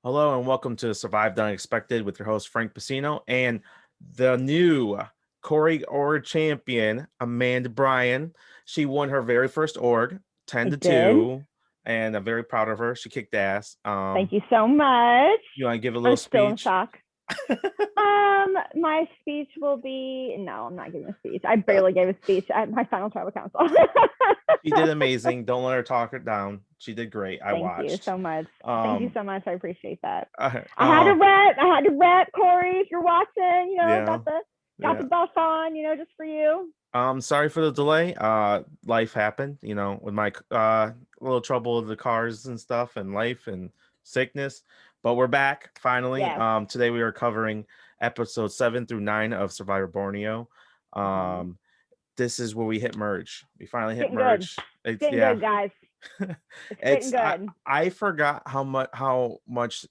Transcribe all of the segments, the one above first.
Hello and welcome to Survive the Unexpected with your host Frank Pacino and the new Corey Org champion, Amanda Bryan. She won her very first org, 10 I to did. 2, and I'm very proud of her. She kicked ass. Thank you so much. You want to give a little I'm still in speech? shock. My speech will be no, I'm not giving a speech. I barely gave a speech at my final tribal council. She did amazing. Don't let her talk her down. She did great. I Thank you watched. so much. Thank you so much. I appreciate that. Uh, I had to uh, rep. I had to rep Corey. If you're watching, yeah, got the yeah. buff on. Just for you. Sorry for the delay. Life happened, with my little trouble with the cars and stuff and life and sickness. But we're back finally. Yes. Today we are covering episode 7 through 9 of Survivor Borneo. Um, this is where we hit merge. We finally hit Getting good. merge. It's It's getting yeah. good, guys. It's getting It's good. I forgot how much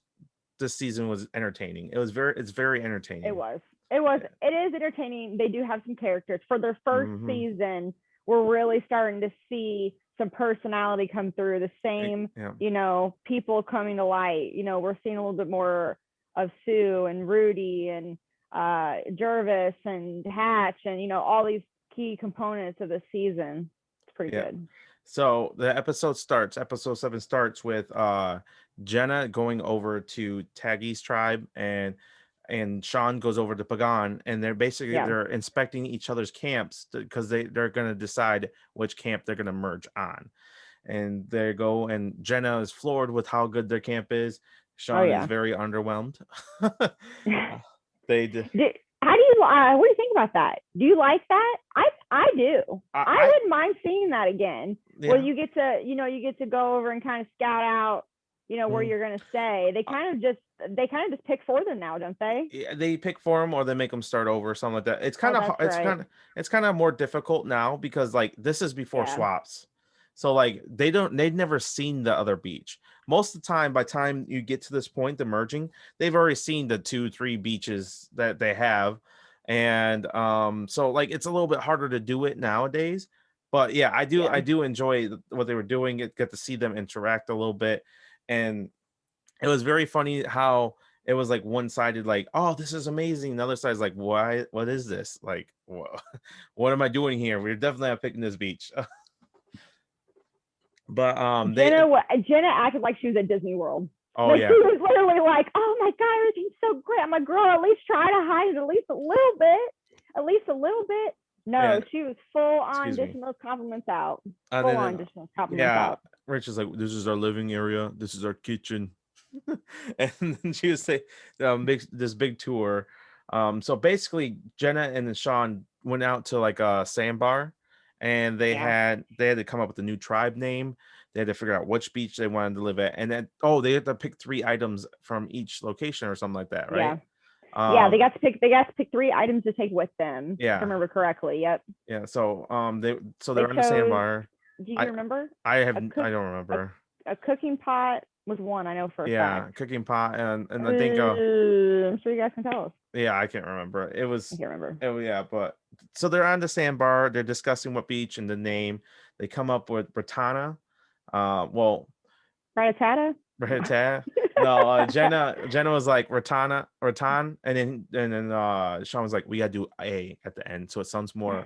this season was entertaining. It's very It entertaining. was. It was. It is entertaining. They do have some characters. For their first Mm-hmm. season, we're really starting to see some personality come through. The same, Yeah. people coming to light. We're seeing a little bit more of Sue and Rudy and Jervis and Hatch and all these key components of the season. It's pretty Yeah. good. So episode 7 starts with Jenna going over to Taggy's tribe and Sean goes over to Pagan, and they're inspecting each other's camps because they're going to decide which camp they're going to merge on. And they go, and Jenna is floored with how good their camp is. Sean is very underwhelmed. They did. How do you what do you think about that? Do you like that? I do. I wouldn't mind seeing that again. Yeah. Where you get to go over and kind of scout out where you're going to stay. They kind of just pick for them now, don't they? Yeah, they pick for them or they make them start over or something like that. It's kind of it's kind of more difficult now because like this is before swaps. So like they've never seen the other beach. Most of the time, by the time you get to this point, the merging, they've already seen the 2-3 beaches that they have. And so like it's a little bit harder to do it nowadays. But yeah, I do enjoy what they were doing. Get to see them interact a little bit. And it was very funny how it was like one-sided, like, oh, this is amazing. The other side's like, why? What is this? Like, what am I doing here? We're definitely not picking this beach. But Jenna acted like she was at Disney World. Oh yeah, she was literally like, "Oh my god, everything's so great." I'm like, "Girl, at least try to hide it at least a little bit, No, she was full on dishing those compliments out. Full on dishing those compliments out. Rich is like, "This is our living area. This is our kitchen," and then she would say, "This big tour." So basically, Jenna and Sean went out to like a sandbar, and they had to come up with a new tribe name. They had to figure out which beach they wanted to live at, and then they had to pick 3 items from each location or something like that, right? Yeah, they got to pick 3 items to take with them. Yeah, if I remember correctly. Yep. Yeah. So they're on the sandbar. Do you remember? I don't remember. A cooking pot was one, I know for a fact. Cooking pot, and I think I'm sure you guys can tell us. Yeah, I can't remember. I can't remember. Yeah, but so they're on the sandbar. They're discussing what beach and the name. They come up with Britannia. Ratatata. No, Jenna was like Ratan, and then Sean was like, we gotta do A at the end, so it sounds more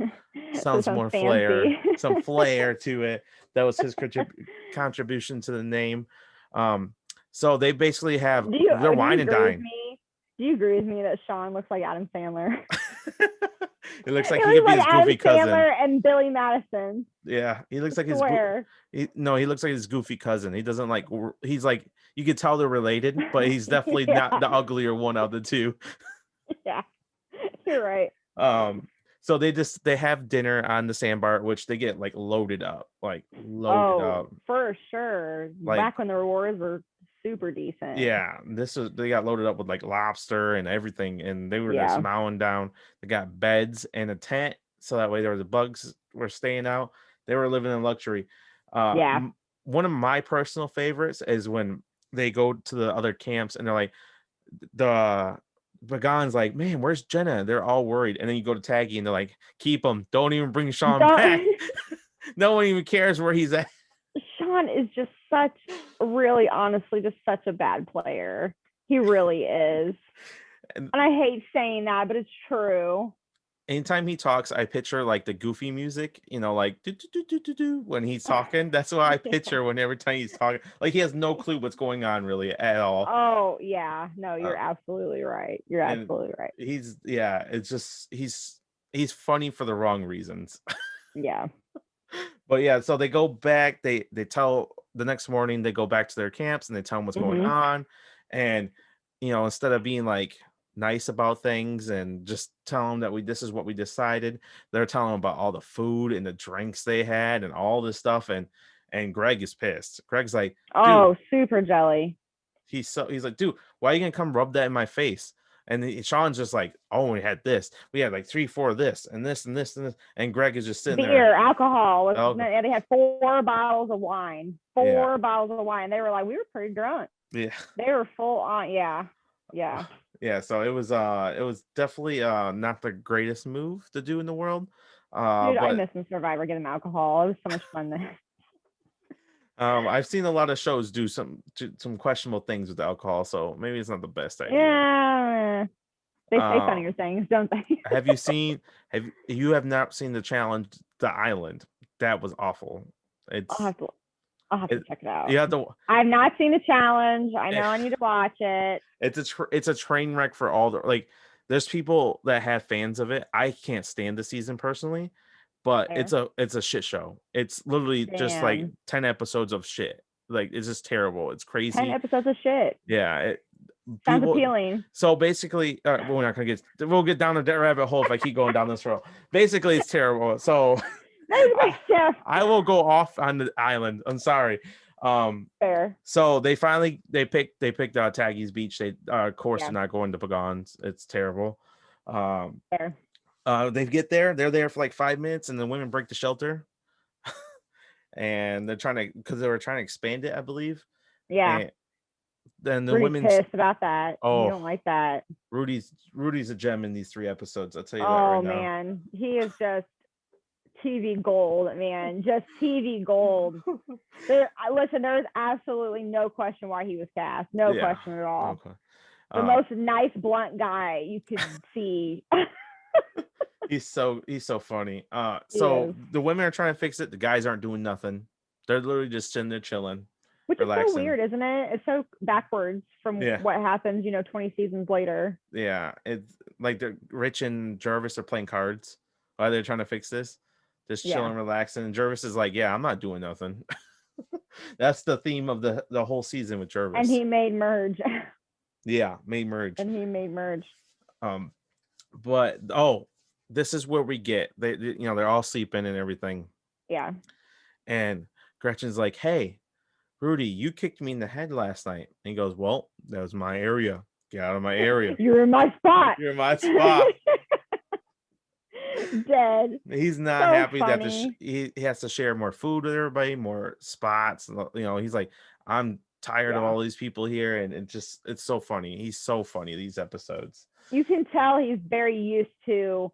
more flair, some flair to it. That was his contribution to the name. So they basically have their wine and dine. Do you agree with me that Sean looks like Adam Sandler? It looks like he could be his goofy cousin. Sandler and Billy Madison. Yeah, he looks like he looks like his goofy cousin. He doesn't like. He's like, you could tell they're related, but he's definitely not the uglier one of the two. Yeah, you're right. So they have dinner on the sandbar, which they get like loaded up, for sure. Like, back when the rewards were super decent. Yeah, they got loaded up with like lobster and everything, and they were just mowing down. They got beds and a tent, so that way there was the bugs were staying out. They were living in luxury. One of my personal favorites is when they go to the other camps and they're like, the Pagan's like, man, where's Jenna? They're all worried, and then you go to Taggy and they're like, keep him. Don't even bring Sean back. No one even cares where he's at. Sean is just such really honestly just such a bad player. He really is. And I hate saying that, but it's true. Anytime he talks, I picture like the Goofy music, like do, do, do, do, do, do, when he's talking. That's what I picture when every time he's talking. Like he has no clue what's going on really at all. Oh yeah, no, you're absolutely right. You're absolutely right. It's just he's funny for the wrong reasons. Yeah. But yeah, so they go back. They tell the next morning they go back to their camps and they tell them what's going on, and instead of being like nice about things and just tell them that this is what we decided, they're telling them about all the food and the drinks they had and all this stuff, and Greg is pissed. Greg's like, oh, super jelly. He's like, dude, why are you gonna come rub that in my face? And Sean's just like, oh, we had this. We had like 3, 4 of this and this and this and this. And Greg is just sitting there. Alcohol. They had 4 bottles of wine. 4 bottles of wine. They were like, we were pretty drunk. Yeah. They were full on. Yeah. Yeah. Yeah. So it was definitely not the greatest move to do in the world. Dude, I miss Survivor getting alcohol. It was so much fun there. I've seen a lot of shows do some questionable things with alcohol, so maybe it's not the best idea. Yeah, they say funnier things, don't they? Have you have not seen the challenge, The Island? That was awful. I'll have to check it out. You have to. I've not seen the challenge. I know I need to watch it. It's a train wreck for all the like. There's people that have fans of it. I can't stand the season personally, but it's a shit show. It's literally just like 10 episodes of shit. Like it's just terrible. It's crazy. 10 episodes of shit. Yeah. Sounds appealing. So basically, we're not gonna we'll get down the rabbit hole if I keep going down this road. Basically, it's terrible. So I will go off on the island. I'm sorry. Fair. So they picked Taggy's Beach. They of course they're not going to Pagans. It's terrible. Fair. They get there. They're there for like 5 minutes, and the women break the shelter. And they're because they were trying to expand it, I believe. Yeah. And then the women's pissed about that. Oh, you don't like that. Rudy's a gem in these 3 episodes. I'll tell you that right now. Oh man, he is just TV gold, man. Just TV gold. Listen, there is absolutely no question why he was cast. No question at all. Okay. The most nice, blunt guy you could see. He's so funny. So the women are trying to fix it. The guys aren't doing nothing. They're literally just sitting there chilling. Which relaxing. Is so weird, isn't it? It's so backwards from what happens, 20 seasons later. Yeah. It's like Rich and Jervis are playing cards while they're trying to fix this. Just chilling, relaxing. And Jervis is like, yeah, I'm not doing nothing. That's the theme of the whole season with Jervis. And he made merge. Yeah, made merge. And he made merge. But this is where we get they're all sleeping and everything. Yeah. And Gretchen's like, hey, Rudy, you kicked me in the head last night. And he goes, well, that was my area. Get out of my area. You're in my spot. You're in my spot. Dead. He's not happy funny. That he has to share more food with everybody, more spots. He's like, I'm tired of all these people here, and it's so funny. He's so funny these episodes. You can tell he's very used to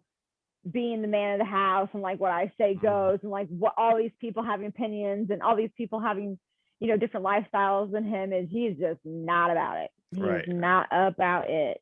being the man of the house, and like what I say goes, and like what all these people having opinions and all these people having different lifestyles than him, is he's just not about it. He's not about it.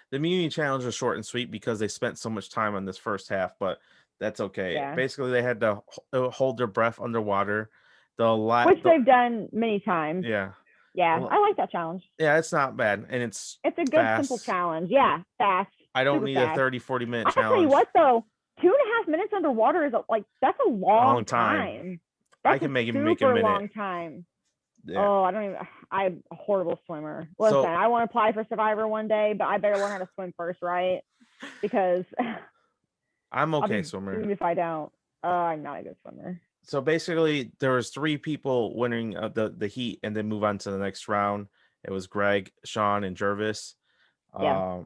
The immunity challenge was short and sweet because they spent so much time on this first half, but that's okay. Yeah. Basically, they had to hold their breath underwater. Which they've done many times. Yeah. Yeah, I like that challenge. Yeah, it's not bad. And it's a good, fast. Simple challenge. Yeah, fast. I don't need a 30, 40-minute challenge. I'll tell you what, though, 2.5 minutes underwater is that's a long time. I can make it make a minute. Long time. Yeah. Oh, I'm a horrible swimmer. Listen, I want to apply for Survivor one day, but I better learn how to swim first, right? Because I'm okay swimmer. Even if I don't, I'm not a good swimmer. So basically, there was 3 people winning the heat and then move on to the next round. It was Greg, Sean, and Jervis. Yeah.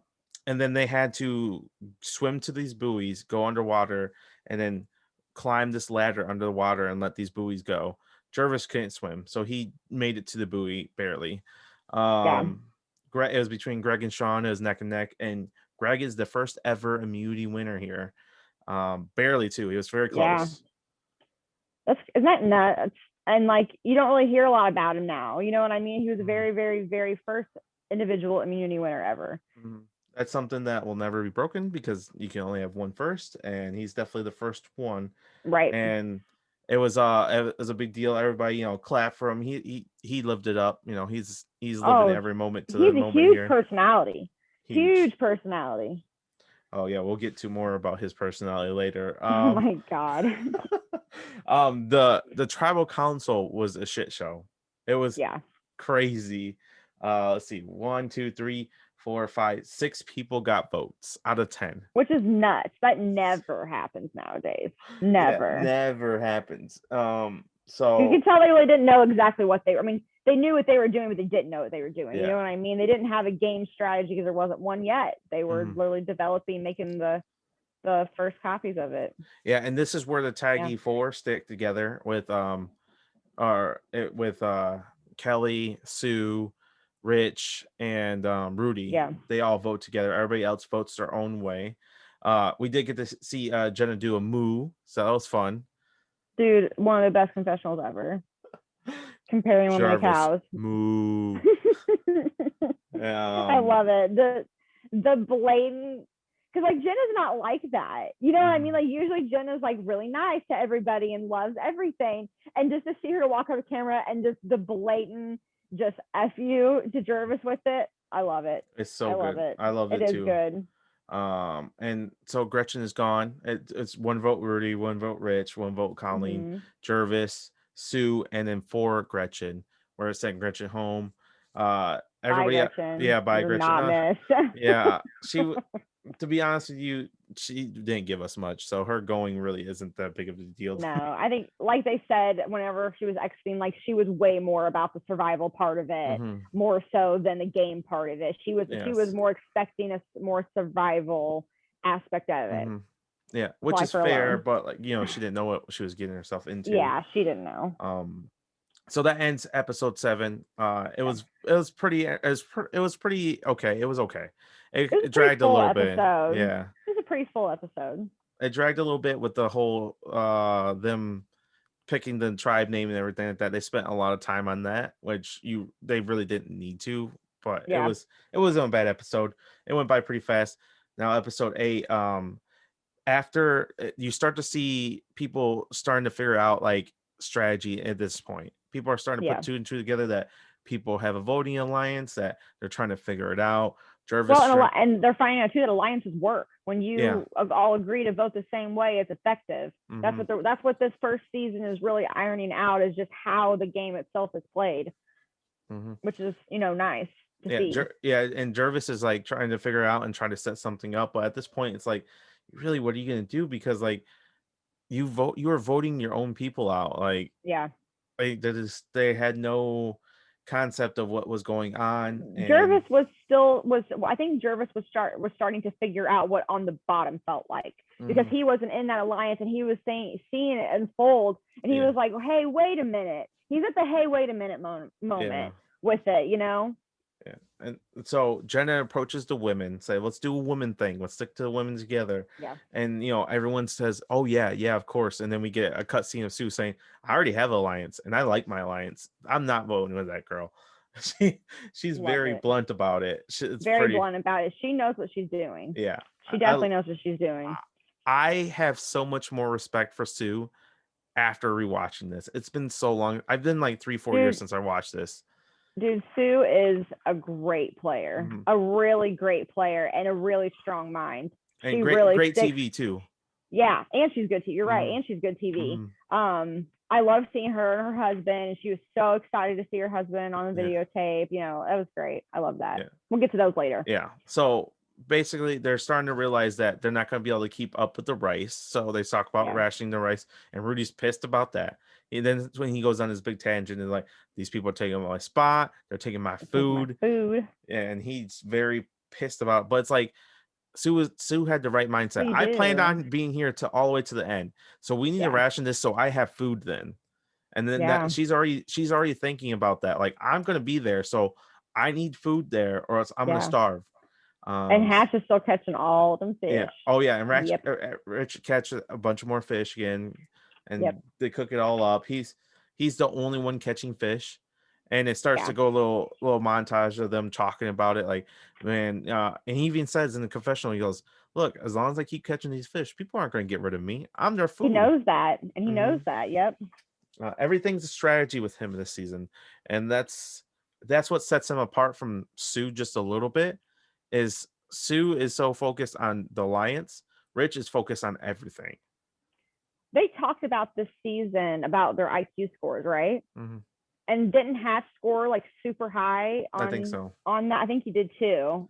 And then they had to swim to these buoys, go underwater, and then climb this ladder under the water and let these buoys go. Jervis couldn't swim, so he made it to the buoy barely. It was between Greg and Sean. It was neck and neck, and Greg is the first ever immunity winner here. Barely too. He was very close. Isn't that nuts? And like, you don't really hear a lot about him now. You know what I mean? He was a very, very, very first individual immunity winner ever. That's something that will never be broken because you can only have one first, and he's definitely the first one. Right. And it was a big deal. Everybody, clapped for him. He lived it up. He's living every moment to the moment here. He's a huge personality. Huge personality. Oh yeah, we'll get to more about his personality later. Oh my god. The tribal council was a shit show. It was crazy. Let's see, 1, 2, 3, 4, 5, 6 people got votes out of 10, which is nuts. That never happens nowadays. Never. Yeah, never happens. So you can tell they really didn't know exactly what they were. I mean, they knew what they were doing, but they didn't know what they were doing. You know what I mean? They didn't have a game strategy because there wasn't one yet. They were literally developing, making the first copies of it. Yeah, and this is where the Taggy Four stick together with Kelly, Sue, Rich, and Rudy. Yeah, they all vote together. Everybody else votes their own way. We did get to see Jenna do a moo, so that was fun. Dude, one of the best confessionals ever. Comparing one of my cows. Moo. I love it. The blatant, because like Jenna's not like that. You know what I mean? Like usually Jenna's like really nice to everybody and loves everything. And just to see her to walk on the camera and just the blatant just F you to Jervis with it, I love it. It's so good. I love it too. It is good. And so Gretchen is gone. It's 1 vote Rudy, 1 vote Rich, 1 vote Colleen, Jervis, Sue, and then 4 Gretchen. Where it sent Gretchen home. Everybody, bye, Gretchen. Bye, You're Gretchen. Yeah, she. To be honest with you, she didn't give us much, so her going really isn't that big of a deal. No, I think, like they said, whenever she was exiting, like she was way more about the survival part of it, more so than the game part of it. She was more expecting a more survival aspect of it. Yeah, which is fair, but like she didn't know what she was getting herself into. Yeah, she didn't know. So that ends episode 7. It was pretty okay. It was okay. It dragged a little bit. Yeah. It was a pretty full episode. It dragged a little bit with the whole them picking the tribe name and everything like that. They spent a lot of time on that, which they really didn't need to, but it wasn't a bad episode. It went by pretty fast. Now episode 8, after you start to see people starting to figure out like strategy at this point. People are starting to put 2 and 2 together that people have a voting alliance, that they're trying to figure it out. Jervis, and they're finding out too that alliances work when you all agree to vote the same way. It's effective. That's what this first season is really ironing out, is just how the game itself is played, which is nice to see. And Jervis is like trying to figure out and try to set something up, but at this point, it's like, really, what are you going to do? Because like you are voting your own people out. Like they had no concept of what was going on. Jervis I think Jervis was starting to figure out what on the bottom felt like, because he wasn't in that alliance and he was seeing it unfold, and he was like, hey, wait a minute. He's at the hey, wait a minute moment with it, Yeah. And so Jenna approaches the women, say, let's do a woman thing. Let's stick to the women together. Yeah. And, everyone says, oh, yeah, of course. And then we get a cutscene of Sue saying, I already have an alliance and I like my alliance. I'm not voting with that girl. She's very blunt about it. Blunt about it. She knows what she's doing. Yeah. She definitely knows what she's doing. I have so much more respect for Sue after rewatching this. It's been so long. I've been like 3-4 years since I watched this. Dude, Sue is a great player, a really great player, and a really strong mind. And she great TV too. Yeah, and she's good TV. You're right, and she's good TV. I love seeing her and her husband, and she was so excited to see her husband on the videotape. It was great. I love that. Yeah. We'll get to those later. Yeah. So basically, they're starting to realize that they're not going to be able to keep up with the rice. So they talk about rationing the rice, and Rudy's pissed about that. And then when he goes on his big tangent and like, these people are taking my spot, they're taking my food. And he's very pissed about it. But it's like Sue had the right mindset. I planned on being here to all the way to the end, so we need to ration this so I have food then. And then that she's already thinking about that. Like, I'm gonna be there, so I need food there, or else I'm gonna starve. And Hatch is still catching all them fish. Yeah. Oh yeah, and Rich catch a bunch of more fish again. And they cook it all up. He's he's the only one catching fish. And it starts to go a little montage of them talking about it, like, man, and he even says in the confessional, he goes, look, as long as I keep catching these fish, people aren't going to get rid of me. I'm their food. He knows that, and he knows that. Yep. Everything's a strategy with him this season, and that's what sets him apart from Sue just a little bit. Is Sue is so focused on the alliance, Rich is focused on everything. They talked about this season about their IQ scores, right? Mm-hmm. And didn't Hatch score like super high on? I think so. On that, I think he did too.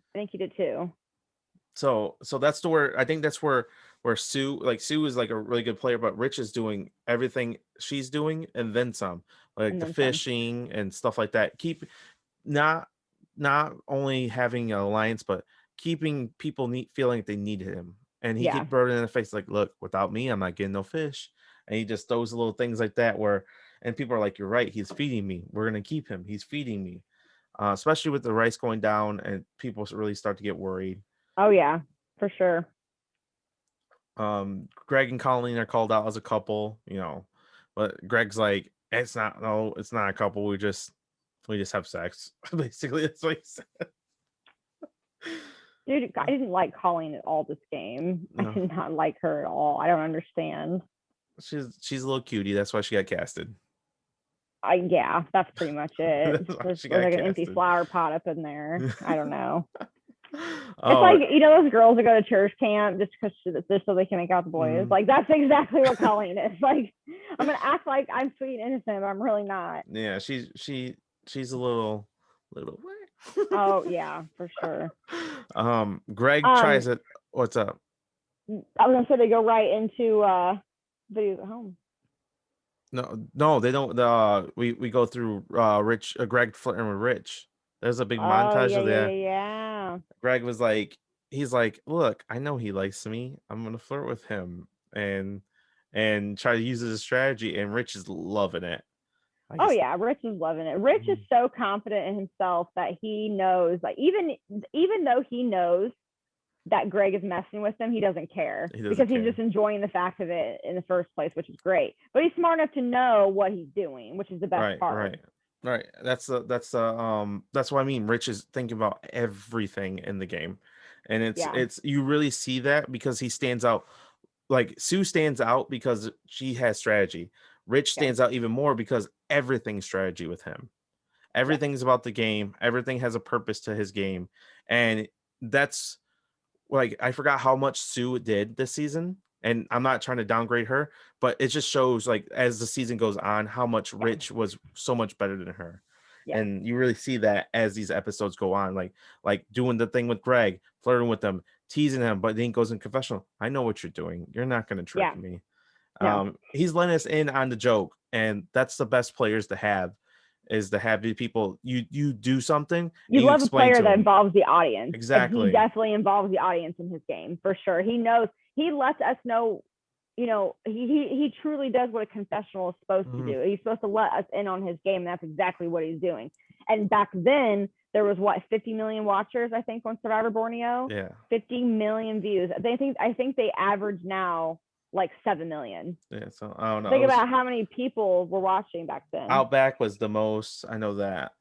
So that's where I think that's where Sue is like a really good player, but Rich is doing everything she's doing and then some, like the fishing and stuff like that. Keep not only having an alliance, but keeping people feeling like they need him. And he keep burning in the face like, look, without me, I'm not getting no fish. And he just throws little things like that and people are like, you're right, he's feeding me. We're gonna keep him. He's feeding me. Especially with the rice going down and people really start to get worried. Oh yeah, for sure. Greg and Colleen are called out as a couple, but Greg's like, it's not a couple. We just have sex. Basically, that's what he said. Dude, I didn't like Colleen at all this game. No. I did not like her at all. I don't understand. She's a little cutie. That's why she got casted. Yeah, that's pretty much it. There's like an empty flower pot up in there. I don't know. It's like, those girls that go to church camp just so they can make out the boys. Like, that's exactly what Colleen is. Like, I'm gonna act like I'm sweet and innocent, but I'm really not. Yeah, she's a little. Oh yeah, for sure. Greg tries it. What's up? I was gonna say they go right into videos at home. No, they don't. We go through Greg flirting with Rich. There's a big montage of that. Yeah. Greg was like, he's like, look, I know he likes me. I'm gonna flirt with him and try to use it as a strategy. And Rich is loving it. Oh yeah, Rich is loving it. Rich is so confident in himself that he knows, like, even though he knows that Greg is messing with him, he doesn't care because he's just enjoying the fact of it in the first place, which is great. But he's smart enough to know what he's doing, which is the best part. Right. That's what I mean. Rich is thinking about everything in the game, and it's you really see that because he stands out. Like Sue stands out because she has strategy. Rich stands out even more because everything's strategy with him. Everything's about the game. Everything has a purpose to his game, and that's like I forgot how much Sue did this season. And I'm not trying to downgrade her, but it just shows, like, as the season goes on, how much Rich was so much better than her. Yeah. And you really see that as these episodes go on, like doing the thing with Greg, flirting with them, teasing him, but then he goes in confessional. I know what you're doing. You're not going to trick me. No. He's letting us in on the joke, and that's the best players to have. Is to have the people you do something. You love a player that involves the audience. Exactly. And he definitely involves the audience in his game for sure. He knows. He lets us know. He truly does what a confessional is supposed to do. He's supposed to let us in on his game. And that's exactly what he's doing. And back then there was 50 million watchers, I think, on Survivor Borneo. Yeah. 50 million views. I think they average now like 7 million. Yeah, so I don't know. Think about how many people were watching back then. Outback was the most. I know that.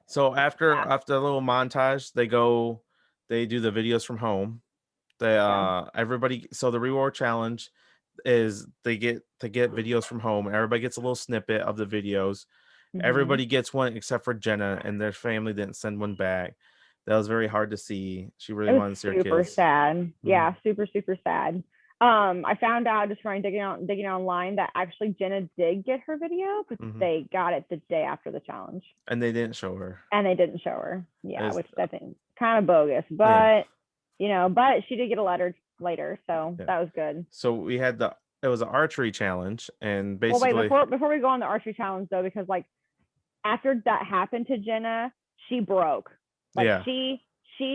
So after a little montage, they do the videos from home. Everybody. So the reward challenge is they get videos from home. Everybody gets a little snippet of the videos. Everybody gets one except for Jenna, and their family didn't send one back. That was very hard to see. She really wanted to see her kids. Super sad. Yeah, super, super sad. I found out just trying digging online that actually Jenna did get her video, but they got it the day after the challenge. And they didn't show her. Yeah, which I think kind of bogus. But but she did get a letter later, so that was good. So we had it was an archery challenge, and basically before we go on the archery challenge though, because like after that happened to Jenna, she broke. Like she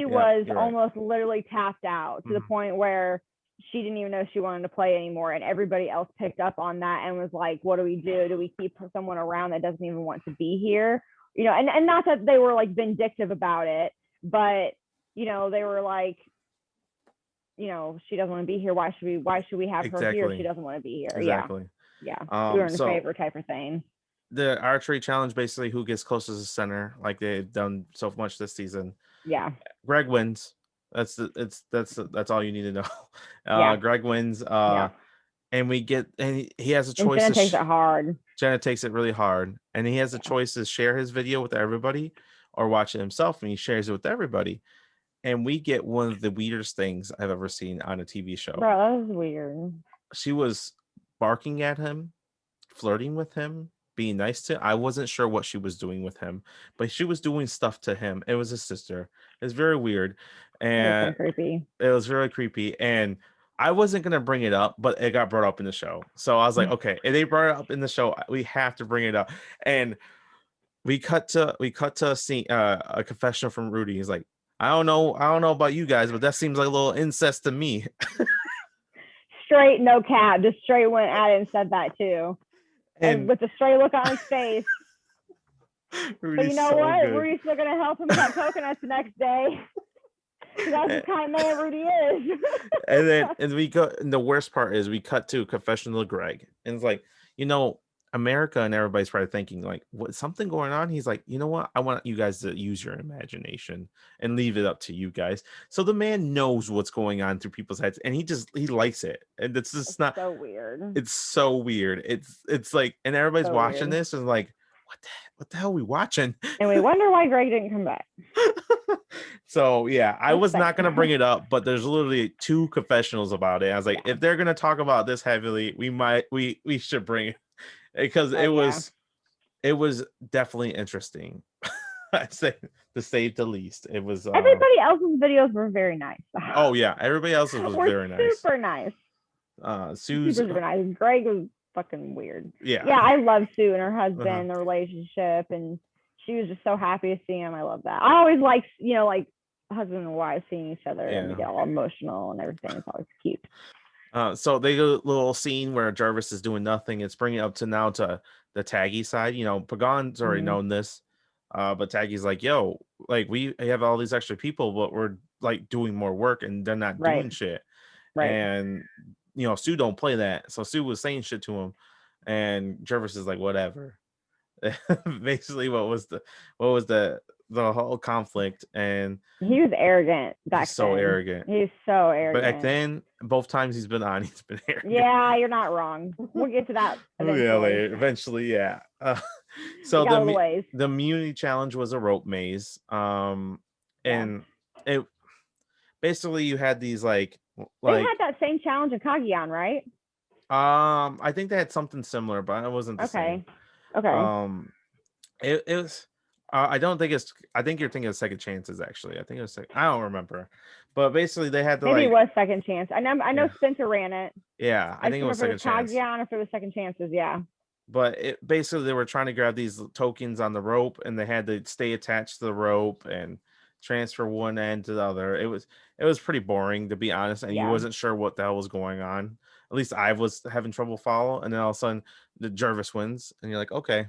was almost literally tapped out to the point where she didn't even know she wanted to play anymore. And everybody else picked up on that and was like, what do we do? Do we keep someone around that doesn't even want to be here? And not that they were like vindictive about it, but they were like, she doesn't want to be here. Why should we have her here if she doesn't want to be here? Exactly. Yeah, you're in favor type of thing. The archery challenge, basically who gets closest to the center, like they've done so much this season. Yeah. Greg wins. That's all you need to know. Greg wins. And he has a choice. Jenna takes it hard. Jenna takes it really hard, and he has a choice to share his video with everybody or watch it himself, and he shares it with everybody. And we get one of the weirdest things I've ever seen on a TV show. Bro, that was weird. She was barking at him, flirting with him, being nice to him. I wasn't sure what she was doing with him, but she was doing stuff to him. It was his sister. It's very weird. And creepy. It was very creepy. And I wasn't gonna bring it up, but it got brought up in the show. So I was like, okay, if they brought it up in the show, we have to bring it up. And we cut to a scene, a confessional from Rudy. He's like, I don't know about you guys, but that seems like a little incest to me. Straight, no cap, just straight went at it and said that too. And with a straight look on his face. But you know what? Good. Rudy's still gonna help him cut coconuts the next day. That's the kind of man Rudy is. and we go, and the worst part is we cut to a confessional of Greg, and it's like, America and everybody's probably thinking like, what, something going on? He's like, you know what? I want you guys to use your imagination and leave it up to you guys. So the man knows what's going on through people's heads, and he likes it. And it's not so weird. It's so weird. It's like, and everybody's watching this and like, what the hell are we watching? And we wonder why Greg didn't come back. So yeah, I was not gonna bring it up, but there's literally 2 confessionals about it. I was like, if they're gonna talk about this heavily, we should bring it, because it was definitely interesting. I'd say, to say the least. It was everybody else's videos were very nice. Oh yeah, everybody else's was very nice. Super nice. Sue's super nice. Greg was fucking weird. Yeah, I love Sue and her husband, the relationship, and she was just so happy to see him. I love that. I always like, like husband and wife seeing each other and they get all emotional and everything. It's always cute. So they go a little scene where Jarvis is doing nothing. It's bringing up to now to the Taggy side. Pagon's already known this, but Taggy's like, yo, like we have all these extra people, but we're like doing more work and they're not doing shit. Right. And Sue don't play that. So Sue was saying shit to him, and Jarvis is like, whatever. Basically, what was the whole conflict? And he was arrogant back then. So arrogant. He's so arrogant. But back then, both times he's been on, he's been arrogant. Yeah, you're not wrong. We'll get to that eventually. Yeah, later. Eventually, yeah. So the immunity challenge was a rope maze. And it basically, you had these like they had that same challenge in Kagiyan, right? I think they had something similar, but it wasn't the same. Okay. It was. I don't think it's. I think you're thinking of Second Chances. Actually, I think it was. I don't remember, but basically they had to. Maybe it was Second Chance. I know Spencer ran it. Yeah, I think it was Second Chance. Kagiyan, if it was Second Chances, yeah. But basically they were trying to grab these tokens on the rope, and they had to stay attached to the rope and transfer one end to the other. It was pretty boring, to be honest, and you wasn't sure what the hell was going on. At least I was having trouble follow, and then all of a sudden the Jarvis wins, and you're like, okay.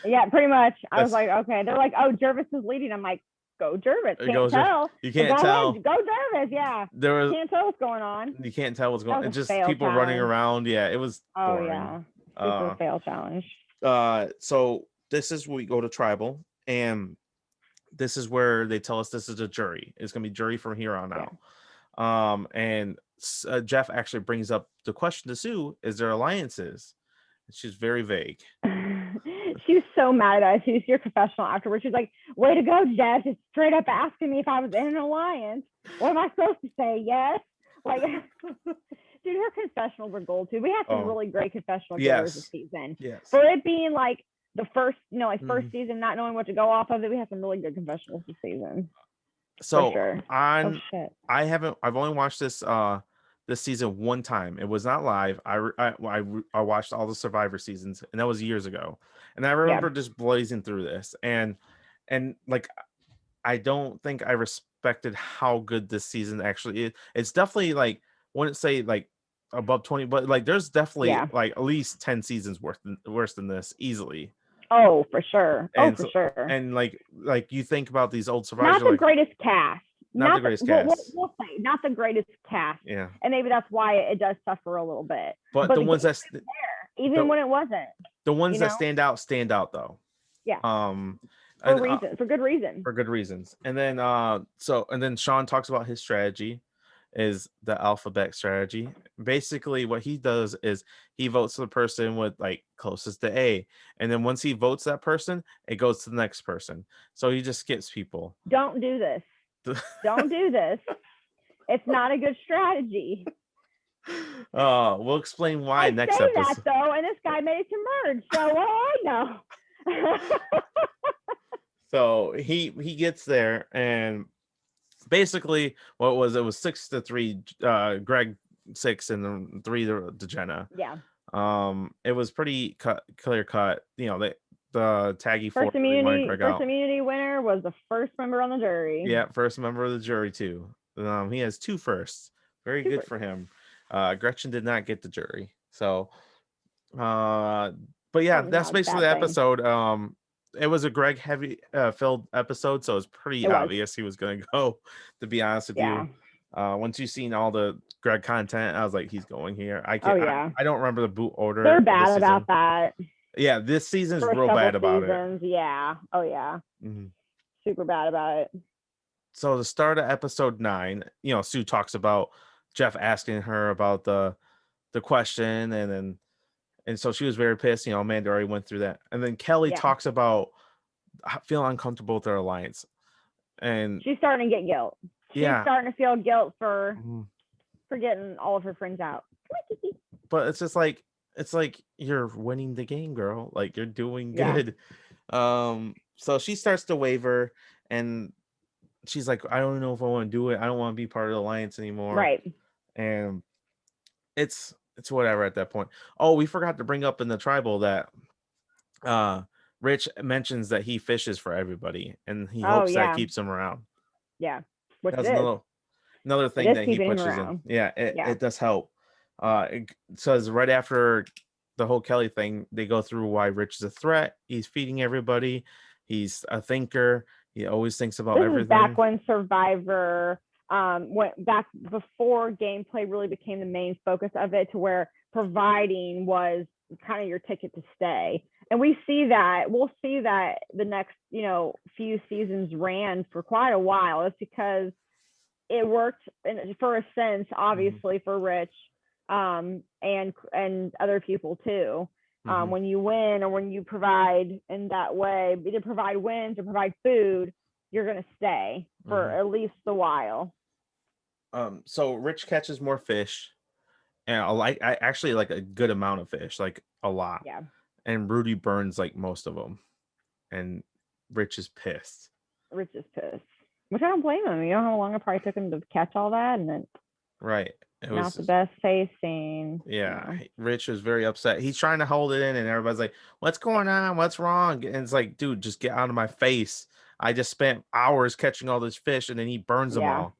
Yeah, pretty much. I was like, okay. They're like, oh, Jarvis is leading. I'm like, go Jarvis. Can't tell. You can't tell. Go Jarvis. Yeah. Can't tell what's going on. You can't tell what's going on. It's just people running around. Yeah, it was boring. Yeah. Super fail challenge. So this is where we go to tribal, and this is where they tell us this is a jury. It's gonna be jury from here on out. And Jeff actually brings up the question to Sue: is there alliances? And she's very vague. She was so mad at us. She was your confessional afterwards. She's like, way to go, Jeff. Just straight up asking me if I was in an alliance. What am I supposed to say? Yes. Like, dude, her confessionals were gold too. We had some really great confessional givers this season. Yes. For it being like the first, first season, not knowing what to go off of it, we had some really good confessionals this season. So I've only watched this season one time. It was not live. I watched all the Survivor seasons, and that was years ago. And I remember just blazing through this, and like, I don't think I respected how good this season actually is. It's definitely like, wouldn't say like above 20, but like there's definitely like at least 10 seasons worse than this easily. Oh, for sure. For sure. And like you think about these old Survivors, not the greatest cast. Not the greatest cast. We'll say not the greatest cast. Yeah. And maybe that's why it does suffer a little bit. But the ones that's even when it wasn't. The ones that stand out though. Yeah. For good reason. For good reasons. And then Sean talks about his strategy is the alphabet strategy. Basically what he does is he votes for the person with like closest to A, and then once he votes that person, it goes to the next person, so he just skips people. Don't do this. Don't do this. It's not a good strategy. We'll explain why next episode. That though, and this guy made it to merge, so what do I know? So he gets there, and basically what was it was 6-3, Greg 6 and then 3 to Jenna. Yeah. It was pretty clear cut. The taggy first immunity winner was the first member on the jury. Yeah, first member of the jury too. He has 2 firsts. Very good for him. Gretchen did not get the jury. So but yeah, that's basically the episode. It was a Greg heavy filled episode, so it's pretty obvious he was gonna go, to be honest with you. Once you've seen all the Greg content, I was like, he's going here. I don't remember the boot order. They're bad about that. Yeah, this season's real bad about it. Yeah. Oh yeah. Mm-hmm. Super bad about it. So the start of episode 9, Sue talks about Jeff asking her about the question, and so she was very pissed. Amanda already went through that. And then Kelly talks about feeling uncomfortable with their alliance. And she's starting to get guilt. She's starting to feel guilt for getting all of her friends out. But it's just like, you're winning the game, girl. Like, you're doing good. So she starts to waver, and she's like, I don't know if I want to do it. I don't want to be part of the alliance anymore. Right. And it's whatever at that point. Oh, we forgot to bring up in the tribal that Rich mentions that he fishes for everybody, and he hopes that keeps him around. Yeah. That's another thing that he pushes in. Yeah, it does help. It says right after the whole Kelly thing, they go through why Rich is a threat. He's feeding everybody. He's a thinker. He always thinks about everything. Is back when Survivor went back before gameplay really became the main focus of it, to where providing was kind of your ticket to stay. And we'll see that the next, few seasons ran for quite a while. It's because it worked for a sense, obviously, for Rich, and other people too. When you win or when you provide in that way, either provide wins or provide food, you're going to stay for at least a while. So Rich catches more fish, and I actually like a good amount of fish, like a lot. Yeah. And Rudy burns like most of them, and Rich is pissed. Which I don't blame him. You know how long it probably took him to catch all that, and then right. It was not the best face scene. Yeah, Rich was very upset. He's trying to hold it in, and everybody's like, "What's going on? What's wrong?" And it's like, dude, just get out of my face. I just spent hours catching all this fish, and then he burns them all.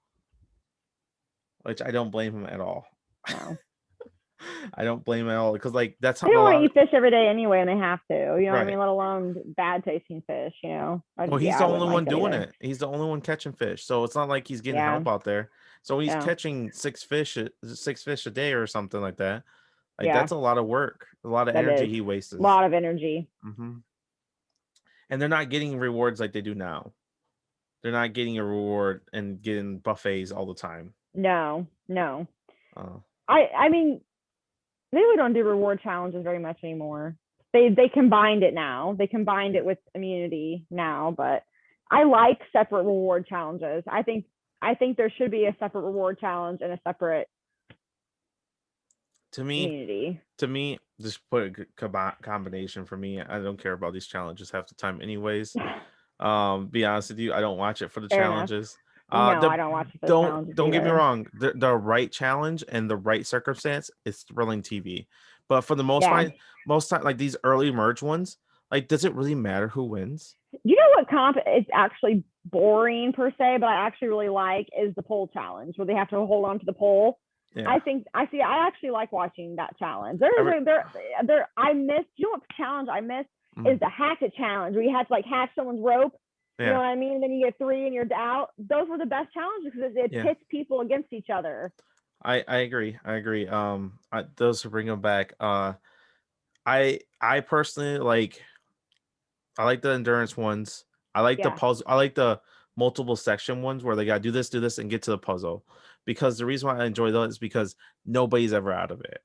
Which I don't blame him at all. No. I don't blame him at all, because like that's how they don't want to eat fish every day anyway, and they have to. You know what I mean? Let alone bad tasting fish. Well, he's the only one doing it. He's the only one catching fish, so it's not like he's getting help out there. So he's catching 6 fish a day or something like that. Like that's a lot of work, a lot of energy he wastes. A lot of energy. And they're not getting rewards like they do now. They're not getting a reward and getting buffets all the time. No. I mean, they really don't do reward challenges very much anymore. They combined it now. They combined it with immunity now, but I like separate reward challenges. I think there should be a separate reward challenge and a separate immunity. To me, just put a good combination for me. I don't care about these challenges half the time anyways. Be honest with you, I don't watch it for the challenges. No, I don't watch it for the challenges. Don't get me wrong. The right challenge and the right circumstance is thrilling TV. But for the most time, like these early merge ones, like, does it really matter who wins? You know what comp is actually boring per se, but I actually really like is the pole challenge, where they have to hold on to the pole. Yeah. I actually like watching that challenge. I miss, you know what challenge I miss is the hatchet challenge, where you have to like hatch someone's rope. You know what I mean? And then you get 3 and you're out. Those were the best challenges because it pits people against each other. I agree. Those to bring them back. I personally like. I like the endurance ones. I like the puzzle. I like the multiple section ones where they got do this, and get to the puzzle. Because the reason why I enjoy those is because nobody's ever out of it.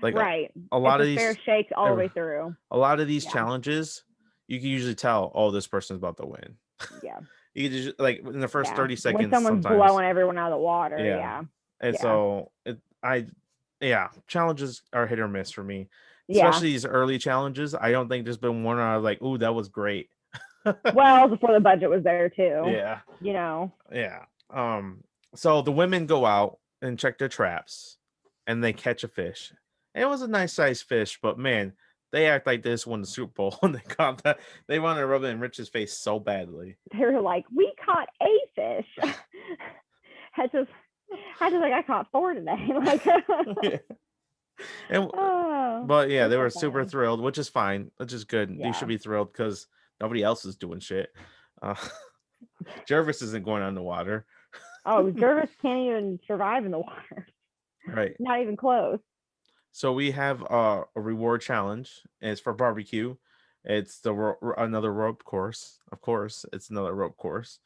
Like right. A lot it's of a these fair shake all the way through. A lot of these challenges, you can usually tell, oh, this person's about to win. Yeah. You can just like in the first 30 seconds. When someone's sometimes blowing everyone out of the water. Yeah. And so challenges are hit or miss for me. Yeah. Especially these early challenges. I don't think there's been one where I was like, ooh, that was great. Well, before the budget was there too. Yeah. You know. Yeah. So the women go out and check their traps and they catch a fish. And it was a nice sized fish, but man, they act like this won the Super Bowl and they caught that. They wanted to rub it in Rich's face so badly. They were like, we caught a fish. I just like, I caught 4 today. Like yeah. But yeah, they were super thrilled, which is fine, which is good. You should be thrilled because nobody else is doing shit. Jervis isn't going on the water. Oh, Jervis can't even survive in the water. Right. Not even close. So we have a reward challenge. And it's for barbecue. It's another rope course. Of course, it's another rope course.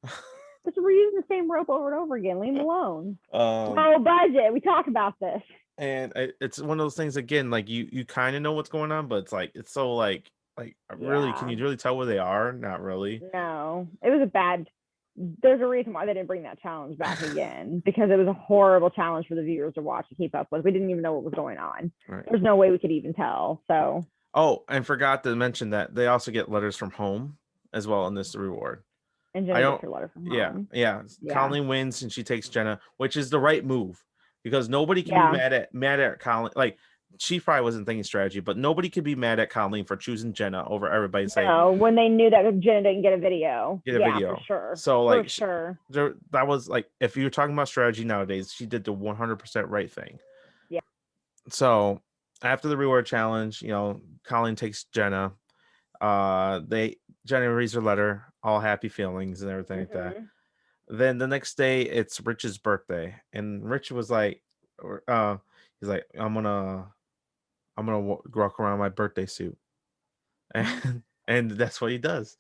But we're using the same rope over and over again. Leave them alone. No budget. We talk about this. And it's one of those things again, like you kind of know what's going on, but it's like it's so like really, can you really tell where they are? Not really. No, it was a bad. There's a reason why they didn't bring that challenge back again, because it was a horrible challenge for the viewers to watch and keep up with. We didn't even know what was going on. Right. There's no way we could even tell. So. Oh, and forgot to mention that they also get letters from home as well in this reward. And Jenna gets her letter from home. Yeah. Colleen wins and she takes Jenna, which is the right move because nobody can be mad at Colleen. Like she probably wasn't thinking strategy, but nobody could be mad at Colleen for choosing Jenna over everybody saying. No, when they knew that Jenna didn't get a video. For sure. So like, for sure. That was like, if you're talking about strategy nowadays, she did the 100% right thing. Yeah. So after the reward challenge, Colleen takes Jenna. Jenna reads her letter, all happy feelings and everything like that. Then the next day it's Rich's birthday, and Rich was like, he's like, I'm gonna walk around my birthday suit, and that's what he does.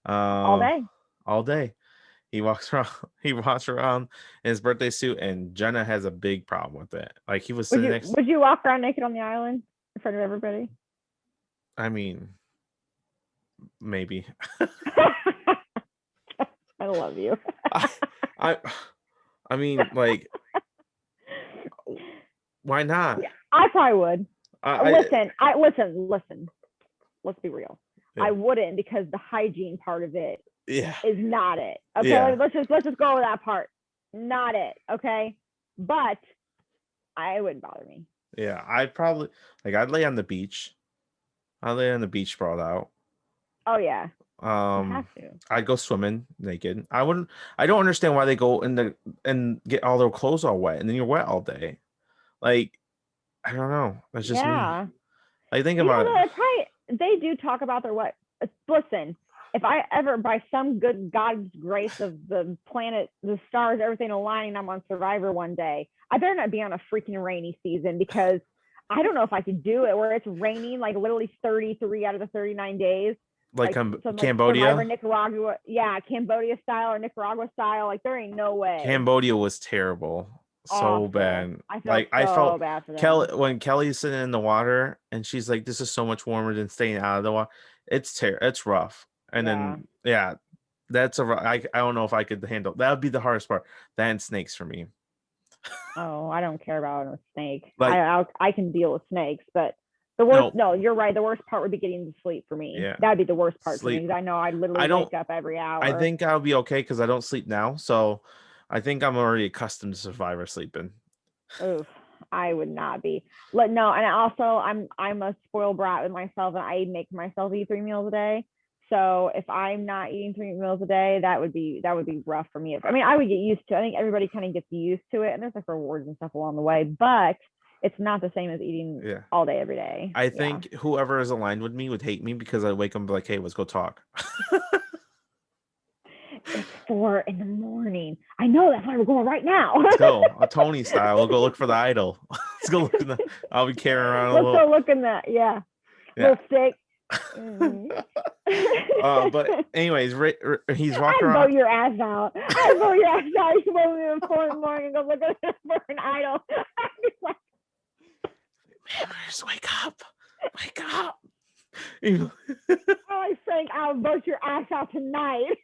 All day. He walks around in his birthday suit, and Jenna has a big problem with it. Like he was sitting next. Would you walk around naked on the island in front of everybody? I mean, maybe. I love you. I mean, like, why not? Yeah, I probably would. Listen. Let's be real. Yeah. I wouldn't, because the hygiene part of it is not it. Okay, let's just go with that part. Not it. Okay, but it wouldn't bother me. Yeah, I'd probably I'd lay on the beach. I'd lay on the beach sprawled out. Oh yeah. I'd go swimming naked. I don't understand why they go and get all their clothes all wet and then you're wet all day. Like, I don't know. That's just me. I think about it. They do talk about their wet. Listen, if I ever, by some good God's grace of the planet, the stars, everything aligning, I'm on Survivor one day, I better not be on a freaking rainy season, because I don't know if I could do it where it's raining like literally 33 out of the 39 days. Like Cambodia, Survivor, Nicaragua, Cambodia style or Nicaragua style. Like there ain't no way. Cambodia was terrible, so bad. I felt bad for them. When Kelly's sitting in the water and she's like, "This is so much warmer than staying out of the water." It's rough. And then that's I don't know if I could handle. That would be the hardest part. That and snakes for me. Oh, I don't care about a snake. I can deal with snakes, but. The worst, no, you're right. The worst part would be getting to sleep for me. Yeah. That'd be the worst part for me, because I know I'd literally wake up every hour. I think I'll be okay because I don't sleep now. So I think I'm already accustomed to Survivor sleeping. Oof, I would not be. No, and also I'm a spoiled brat with myself, and I make myself eat 3 meals a day. So if I'm not eating 3 meals a day, that would be rough for me. I mean, I would get used to it. I think everybody kind of gets used to it, and there's like rewards and stuff along the way, but it's not the same as eating all day, every day. I think whoever is aligned with me would hate me because I wake up and be like, hey, let's go talk. It's 4 a.m. I know, that's why we're going right now. Let's go. A Tony style. We'll go look for the idol. Let's go look in the. I'll be carrying around Let's go look in that. Yeah. Little stick. But anyways, he's walking I'd around. vote your ass out. I'd vote your ass out. You vote me at 4 a.m. and go look at for an idol. Like, Mammers, wake up. Wake up. oh, Frank, I'll vote your ass out tonight.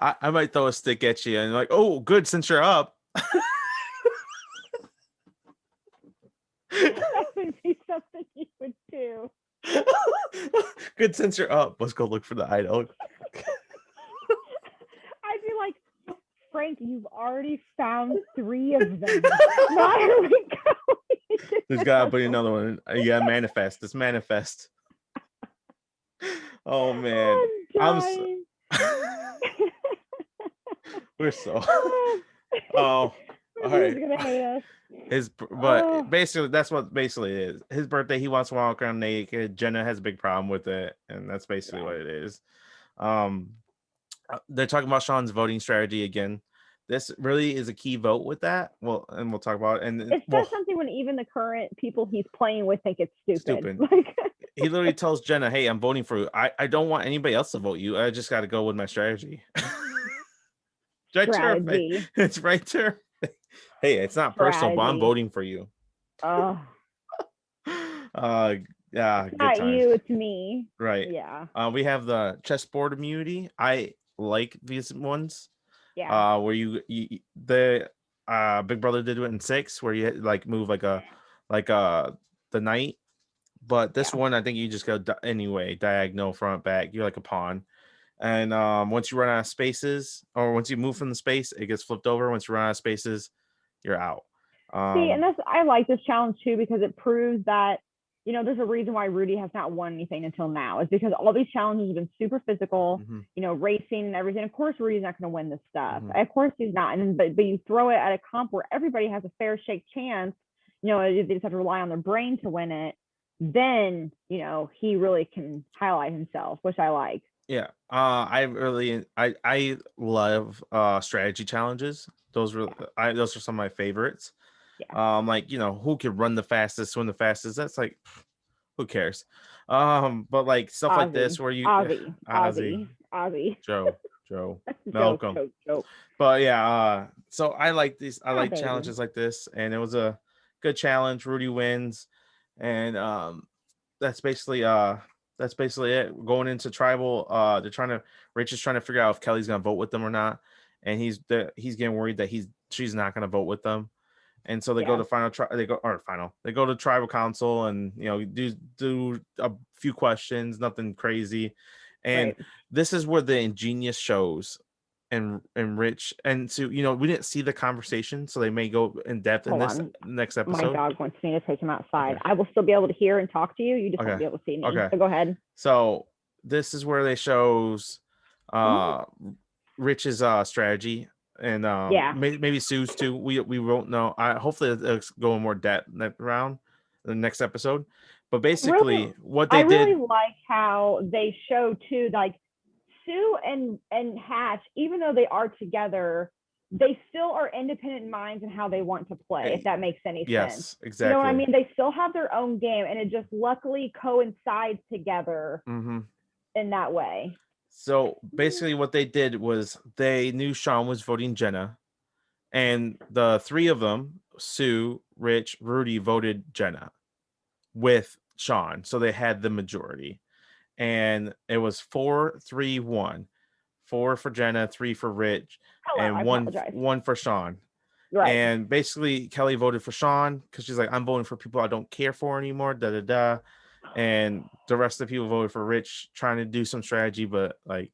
I might throw a stick at you and like, oh, good, since you're up. That would be something you would do. Good, since you're up. Let's go look for the idol. I'd be like, Frank, you've already found 3 of them. Why are we going? There's gotta be another one. Yeah, manifest. It's manifest. Oh man, we're so. Oh, all right. Gonna hate us. Basically, that's what basically it is. His birthday, he wants to walk around naked. Jenna has a big problem with it, and that's basically what it is. They're talking about Sean's voting strategy again. This really is a key vote with that. Well, and we'll talk about it. And it's just something when even the current people he's playing with think it's stupid. He literally tells Jenna, "Hey, I'm voting for you. I don't want anybody else to vote you. I just got to go with my strategy." Strategy. It's right there. Hey, it's not personal, but I'm voting for you. Oh. Yeah. It's not you, it's me. Right. Yeah. We have the chessboard immunity. I like these ones. Yeah. Where the Big Brother did it in 6, where you like move like the knight. But this one, I think you just go anyway, diagonal, front, back. You're like a pawn. And once you run out of spaces, or once you move from the space, it gets flipped over. Once you run out of spaces, you're out. See, and I like this challenge too, because it proves that, you know, there's a reason why Rudy has not won anything until now. It's because all these challenges have been super physical, you know, racing and everything. Of course, Rudy's not going to win this stuff. Of course he's not. And but you throw it at a comp where everybody has a fair shake chance, you know, they just have to rely on their brain to win it. Then, you know, he really can highlight himself, which I like. Yeah. I love strategy challenges. Those are some of my favorites. Yeah. Like, you know, who can run the fastest, swim the fastest? That's like, who cares? But like stuff like this where you Ozzy. Joe Malcolm. Joe. But yeah, so I like these. I like challenges like this, and it was a good challenge. Rudy wins, and that's basically it. Going into tribal, Rich is trying to figure out if Kelly's gonna vote with them or not, and he's getting worried that she's not gonna vote with them. And so they go to they go to tribal council, and you know, do a few questions, nothing crazy. And this is where the ingenious shows and Rich, and so, you know, we didn't see the conversation, so they may go in depth in this next episode. My dog wants me to take him outside. I will still be able to hear and talk to you. You just won't be able to see me. So go ahead. So this is where they shows Rich's strategy. And maybe Sue's too. We won't know. Hopefully it's going more depth around the next episode. But basically, what they did, I really like how they show too, like Sue and Hatch, even though they are together, they still are independent minds in how they want to play. If that makes any sense. Yes, exactly. You know what I mean? They still have their own game, and it just luckily coincides together in that way. So basically what they did was they knew Sean was voting Jenna, and the 3 of them, Sue, Rich, Rudy, voted Jenna with Sean. So they had the majority, and it was 4-3-1, 4 for Jenna, 3 for Rich, and one for Sean. Right. And basically Kelly voted for Sean because she's like, I'm voting for people I don't care for anymore. And the rest of the people voted for Rich, trying to do some strategy, but like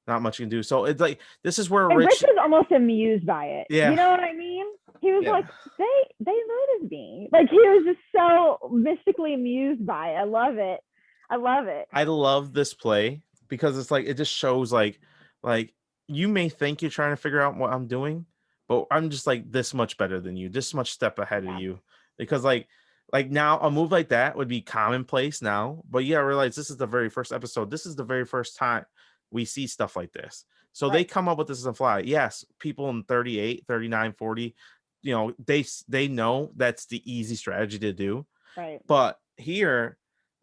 not much you can do. So it's like, this is where Rich was almost amused by it. Yeah. You know what I mean? He was like, they voted me. Like, he was just so mystically amused by it. I love it. I love this play because it's like, it just shows like you may think you're trying to figure out what I'm doing, but I'm just like this much better than you, this much step ahead of you. Because like now a move like that would be commonplace now, but you gotta realize this is the very first episode. This is the very first time we see stuff like this. So they come up with this on the fly. Yes, people in 38, 39, 40, they know that's the easy strategy to do. Right. But here,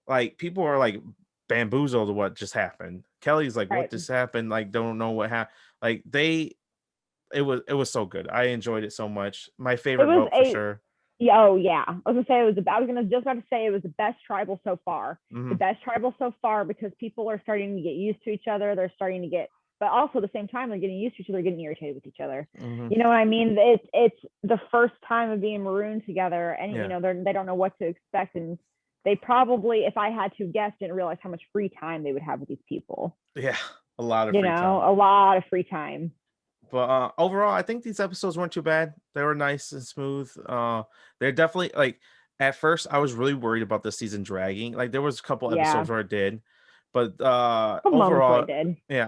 like, people are like bamboozled to what just happened. Kelly's like, what just happened? Like, don't know what happened. Like, it was so good. I enjoyed it so much. My favorite vote for sure. Oh yeah, I was just about to say it was the best tribal so far. The best tribal so far, because people are starting to get used to each other. They're starting to get, but also at the same time they're getting used to each other, getting irritated with each other. You know what I mean? It's the first time of being marooned together, and they don't know what to expect, and they probably, if I had to guess, didn't realize how much free time they would have with these people. Yeah, a lot of free time. A lot of free time. But overall, I think these episodes weren't too bad. They were nice and smooth. They're definitely, like, at first I was really worried about this season dragging. Like, there was a couple episodes where it did, but overall,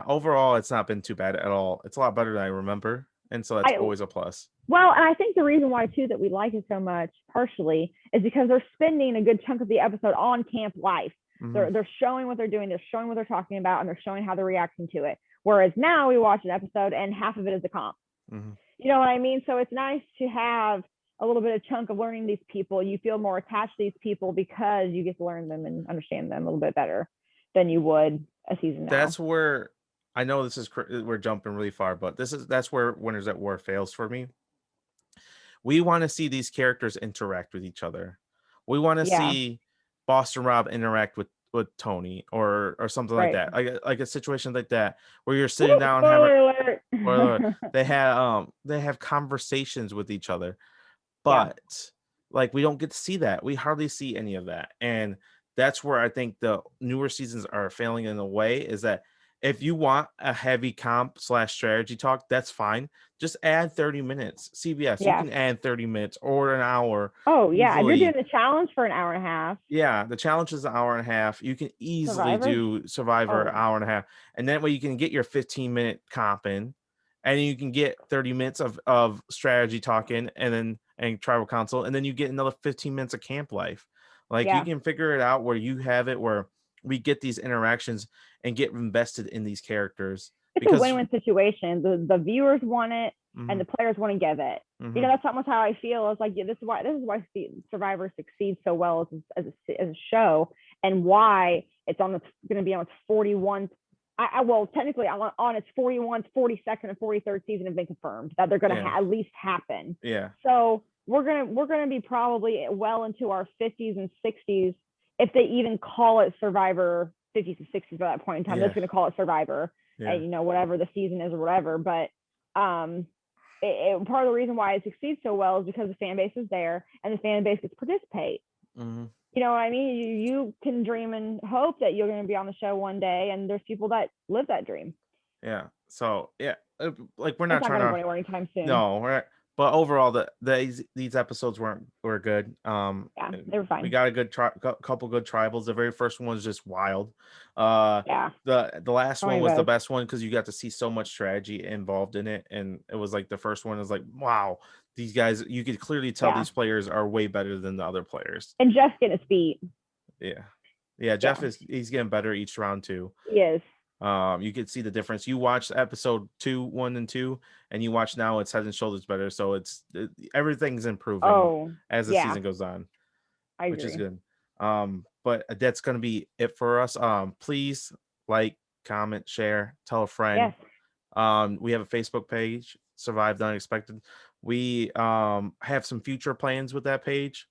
overall it's not been too bad at all. It's a lot better than I remember, and so that's always a plus. Well, and I think the reason why too that we like it so much, partially, is because they're spending a good chunk of the episode on camp life. They're showing what they're doing, they're showing what they're talking about, and they're showing how they're reacting to it. Whereas now we watch an episode and half of it is a comp. You know what I mean? So it's nice to have a little bit of chunk of learning these people. You feel more attached to these people because you get to learn them and understand them a little bit better than you would a season now. That's where, I know we're jumping really far, but that's where Winners at War fails for me. We want to see these characters interact with each other. We want to see Boston Rob interact with Tony or something like that, like a situation like that where you're sitting down having they have conversations with each other, but like, we don't get to see that. We hardly see any of that, and that's where I think the newer seasons are failing in a way, is that if you want a heavy comp / strategy talk, that's fine. Just add 30 minutes. CBS, you can add 30 minutes or an hour. Oh, yeah. If you're doing the challenge for an hour and a half. Yeah, the challenge is an hour and a half. You can easily do Survivor an hour and a half. And that way you can get your 15-minute comp in, and you can get 30 minutes of strategy talking and tribal council, and then you get another 15 minutes of camp life. Like, you can figure it out where you have it where we get these interactions and get invested in these characters. It's a win-win situation. The viewers want it, and the players want to give it. That's almost how I feel. It's like, this is why Survivor succeeds so well as a show, and why it's going to be on its 41th. Well, technically on its 41th, 42nd, and 43rd season have been confirmed that they're going to at least happen. Yeah. So we're gonna be probably well into our 50s and 60s if they even call it Survivor 50s and 60s by that point in time. They're going to call it Survivor, whatever the season is or whatever. But part of the reason why it succeeds so well is because the fan base is there and the fan base gets to participate. You know what I mean? You can dream and hope that you're going to be on the show one day, and there's people that live that dream. Yeah. So like, we're not trying to go anywhere anytime soon. No, but overall, these episodes were good. They were fine. We got a couple good tribals. The very first one was just wild. The last one was the best one because you got to see so much strategy involved in it, and it was like the first one is like, wow, these guys, you could clearly tell these players are way better than the other players. And Jeff's getting his feet. Yeah. Jeff he's getting better each round too. He is. You could see the difference. You watched episode 1 and 2, and you watch now, it's head and shoulders better. So everything's improving as the season goes on, which is good. But that's going to be it for us. Please like, comment, share, tell a friend. We have a Facebook page, Survive the Unexpected. We have some future plans with that page.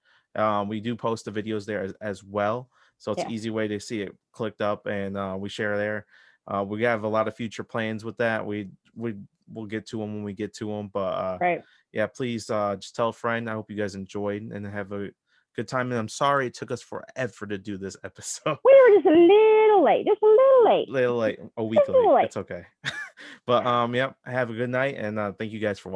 We do post the videos there as well. So it's an easy way to see it clicked up, and we share there. We have a lot of future plans with that. We'll get to them when we get to them. But please just tell a friend. I hope you guys enjoyed and have a good time. And I'm sorry it took us forever to do this episode. We were just a little late. A week late. It's okay. But have a good night, and thank you guys for watching.